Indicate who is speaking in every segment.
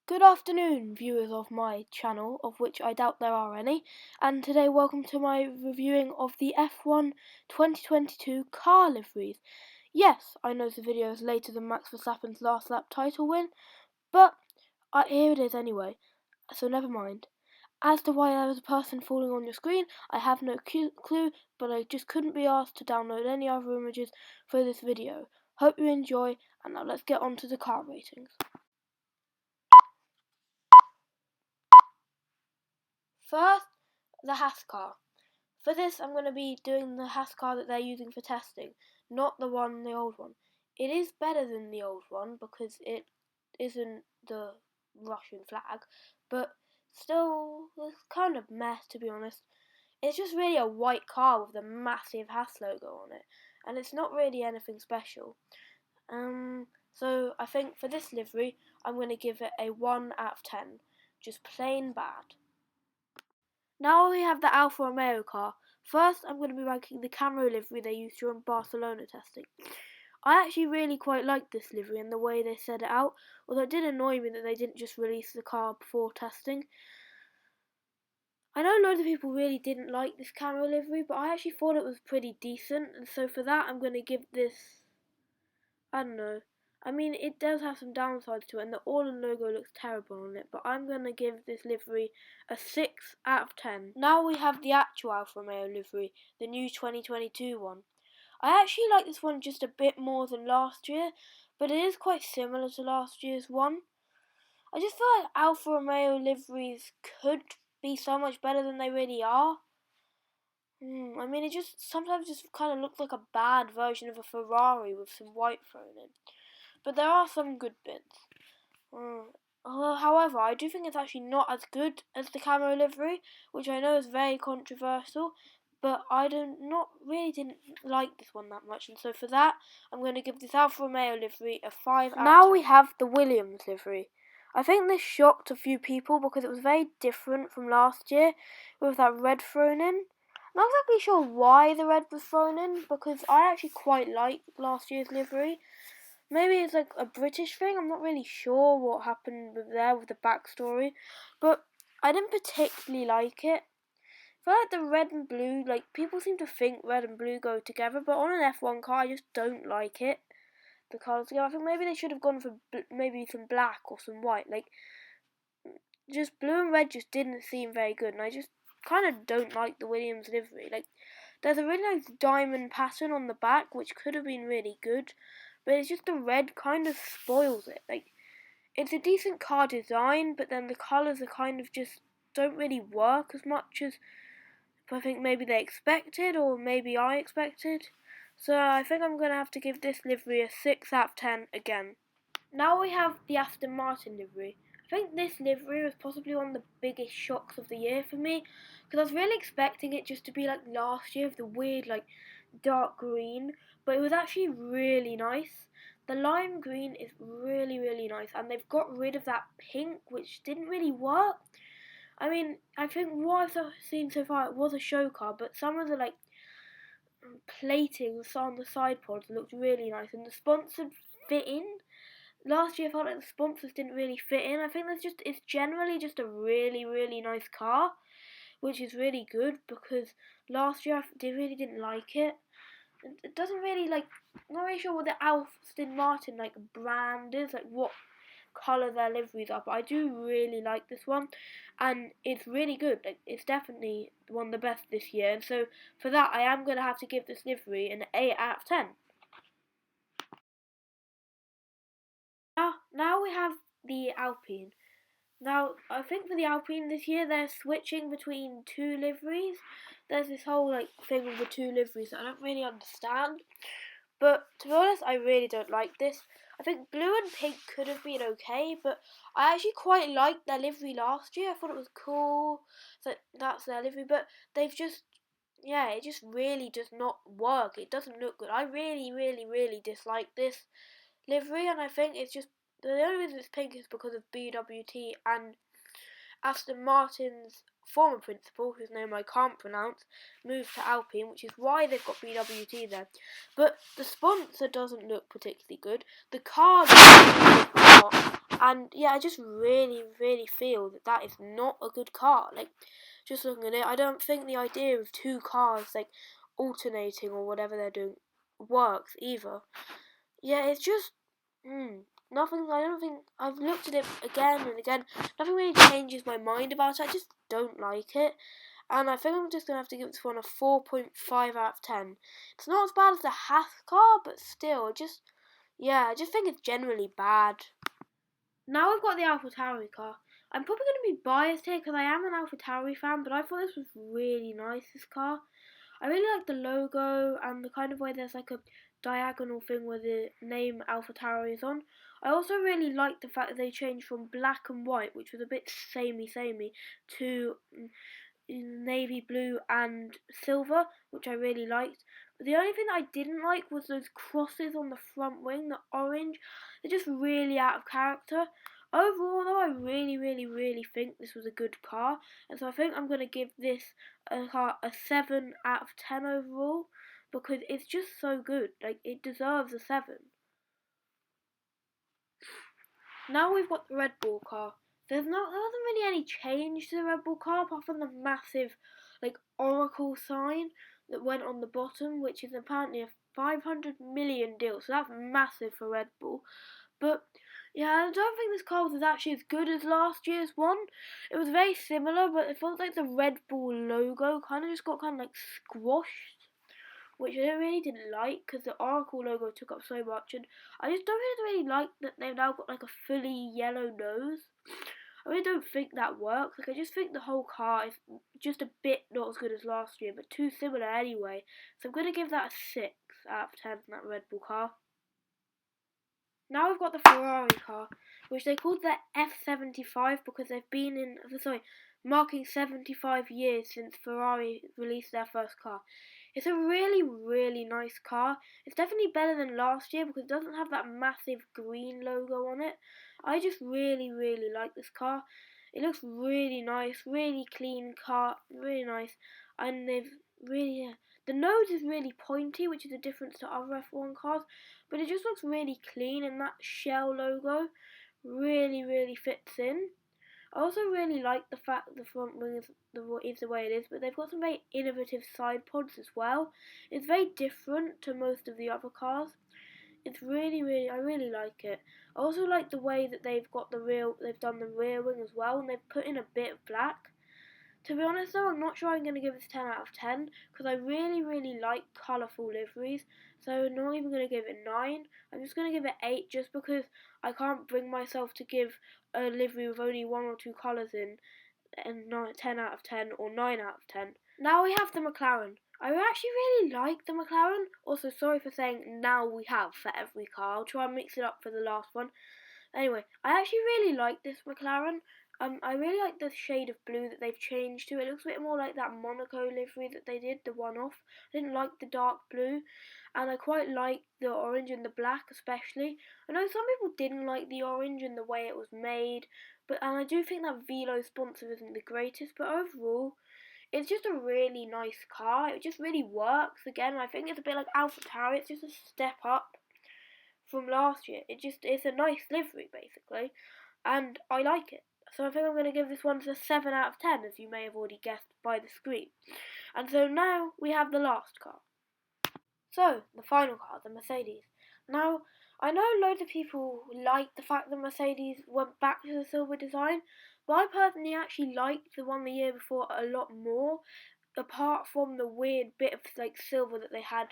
Speaker 1: Good afternoon, viewers of my channel, of which I doubt there are any, and today welcome to my reviewing of the F1 2022 car liveries. Yes, I know the video is later than Max Verstappen's last lap title win, but here it is anyway, so never mind. As to why there was a person falling on your screen, I have no clue, but I just couldn't be asked to download any other images for this video. Hope you enjoy, and now let's get on to the car ratings. First, the Haas car. For this, I'm going to be doing the Haas car that they're using for testing, not the old one. It is better than the old one because it isn't the Russian flag, but still, it's kind of meh, to be honest. It's just really a white car with a massive Haas logo on it, and it's not really anything special. So I think for this livery, I'm going to give it a 1 out of 10. Just plain bad. Now we have the Alfa Romeo car. First, I'm going to be ranking the camo livery they used during Barcelona testing. I actually really quite liked this livery and the way they set it out, although it did annoy me that they didn't just release the car before testing. I know loads of people really didn't like this camo livery, but I actually thought it was pretty decent, and so for that I'm going to give this, I don't know. I mean, it does have some downsides to it, and the Orlan logo looks terrible on it, but I'm going to give this livery a 6 out of 10. Now we have the actual Alfa Romeo livery, the new 2022 one. I actually like this one just a bit more than last year, but it is quite similar to last year's one. I just feel like Alfa Romeo liveries could be so much better than they really are. I mean, it just sometimes just kind of looks like a bad version of a Ferrari with some white thrown in. But there are some good bits. However, I do think it's actually not as good as the camo livery, which I know is very controversial, but I didn't like this one that much, and so for that, I'm going to give this Alfa Romeo livery a 5 out of 10. Now we have the Williams livery. I think this shocked a few people because it was very different from last year with that red thrown in. I'm not exactly sure why the red was thrown in, because I actually quite liked last year's livery. Maybe it's like a British thing, I'm not really sure what happened with the backstory, but I didn't particularly like it. I feel like the red and blue, like, people seem to think red and blue go together, but on an F1 car, I just don't like it, the colours together. I think maybe they should have gone for maybe some black or some white, like, just blue and red just didn't seem very good, and I just kind of don't like the Williams livery. Like, there's a really nice diamond pattern on the back, which could have been really good, but it's just the red kind of spoils it. Like, it's a decent car design, but then the colours are kind of just don't really work as much as I think maybe they expected, or maybe I expected. So I think I'm going to have to give this livery a 6 out of 10 again. Now we have the Aston Martin livery. I think this livery was possibly one of the biggest shocks of the year for me, because I was really expecting it just to be like last year with the weird like dark green, but it was actually really nice. The lime green is really, really nice, and they've got rid of that pink, which didn't really work. I mean, I think what I've seen so far, it was a show car, but some of the like plating on the side pods looked really nice, and the sponsored fit in. Last year I felt like the sponsors didn't really fit in. I think it's generally just a really, really nice car, which is really good, because last year I really didn't like it. It doesn't really I'm not really sure what the Aston Martin like brand is, like what colour their liveries are, but I do really like this one, and it's really good. Like, it's definitely one of the best this year, and so for that I am going to have to give this livery an 8 out of 10. Now we have the Alpine. Now, I think for the Alpine this year, they're switching between two liveries. There's this whole thing with the two liveries that I don't really understand. But to be honest, I really don't like this. I think blue and pink could have been okay, but I actually quite liked their livery last year. I thought it was cool that that's their livery, but they've just, it just really does not work. It doesn't look good. I really, really, really dislike this livery, and I think it's just the only reason it's pink is because of BWT and Aston Martin's former principal, whose name I can't pronounce, moved to Alpine, which is why they've got BWT there. But the sponsor doesn't look particularly good. The car doesn't not. And yeah, I just really, really feel that is not a good car. Like, just looking at it, I don't think the idea of two cars, like, alternating or whatever they're doing works either. Yeah, it's just nothing. I don't think I've looked at it again and again. Nothing really changes my mind about it. I just don't like it, and I think I'm just gonna have to give this one a 4.5 out of 10. It's not as bad as the Haas car, but still, I just think it's generally bad. Now we've got the AlphaTauri car. I'm probably going to be biased here because I am an AlphaTauri fan, but I thought this was really nice, this car. I really like the logo and the kind of way there's like a diagonal thing where the name AlphaTauri is on. I also really like the fact that they changed from black and white, which was a bit samey, to navy blue and silver, which I really liked. But the only thing that I didn't like was those crosses on the front wing, the orange. They're just really out of character. Overall, though, I really, really, really think this was a good car, and so I think I'm going to give this car a 7 out of 10 overall, because it's just so good. Like, it deserves a 7. Now we've got the Red Bull car. There wasn't really any change to the Red Bull car apart from the massive, like, Oracle sign that went on the bottom, which is apparently a 500 million deal. So that's massive for Red Bull. But yeah, I don't think this car was actually as good as last year's one. It was very similar, but it felt like the Red Bull logo kind of just got kind of like squashed, which I really didn't like because the Oracle logo took up so much, and I just don't really like that they've now got like a fully yellow nose. I really don't think that works. Like, I just think the whole car is just a bit not as good as last year, but too similar anyway. So I'm going to give that a 6 out of 10 for that Red Bull car. Now we've got the Ferrari car, which they called the F75 because they've been marking 75 years since Ferrari released their first car. It's a really, really nice car. It's definitely better than last year because it doesn't have that massive green logo on it. I just really, really like this car. It looks really nice, really clean car, really nice, and the nose is really pointy, which is a difference to other F1 cars, but it just looks really clean, and that shell logo really, really fits in. I also really like the fact that the front wing is the way it is, but they've got some very innovative side pods as well. It's very different to most of the other cars. It's really, really, I really like it. I also like the way that they've done the rear wing as well, and they've put in a bit of black. To be honest though, I'm not sure I'm going to give this 10 out of 10, because I really, really like colourful liveries, so I'm not even going to give it 9, I'm just going to give it 8, just because I can't bring myself to give a livery with only 1 or 2 colours in, and 10 out of 10 or 9 out of 10. Now we have the McLaren. I actually really like the McLaren, also sorry for saying now we have for every car, I'll try and mix it up for the last one. Anyway, I actually really like this McLaren. I really like the shade of blue that they've changed to. It looks a bit more like that Monaco livery that they did, the one-off. I didn't like the dark blue, and I quite like the orange and the black especially. I know some people didn't like the orange and the way it was made, and I do think that Velo sponsor isn't the greatest, but overall, it's just a really nice car. It just really works. Again, I think it's a bit like AlphaTauri. It's just a step up from last year. It's a nice livery basically, and I like it. So I think I'm going to give this one a 7 out of 10, as you may have already guessed by the screen. And so now we have the last car. So, the final car, the Mercedes. Now, I know loads of people like the fact that Mercedes went back to the silver design, but I personally actually liked the one the year before a lot more, apart from the weird bit of like silver that they had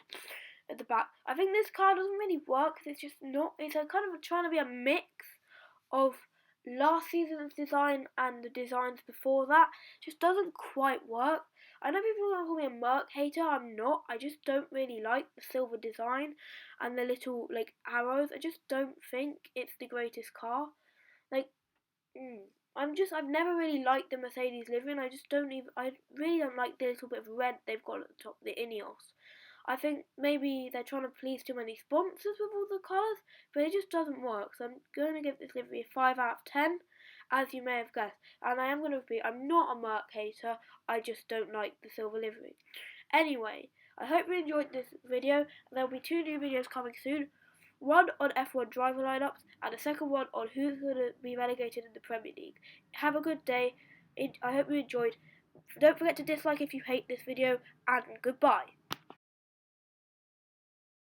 Speaker 1: at the back. I think this car doesn't really work because it's a kind of trying to be a mix of last season's design and the designs before that. Just doesn't quite work. I know people are going to call me a Merc hater. I'm not. I just don't really like the silver design and the little like arrows. I just don't think it's the greatest car. Like, I've never really liked the Mercedes livery, and I really don't like the little bit of red they've got at the top, the Ineos. I think maybe they're trying to please too many sponsors with all the colours, but it just doesn't work. So I'm going to give this livery a 5 out of 10. as you may have guessed. And I am going to repeat, I'm not a Merc hater, I just don't like the silver livery. Anyway, I hope you enjoyed this video. There will be 2 new videos coming soon. One on F1 driver lineups, and the second one on who's going to be relegated in the Premier League. Have a good day. I hope you enjoyed. Don't forget to dislike if you hate this video, and goodbye.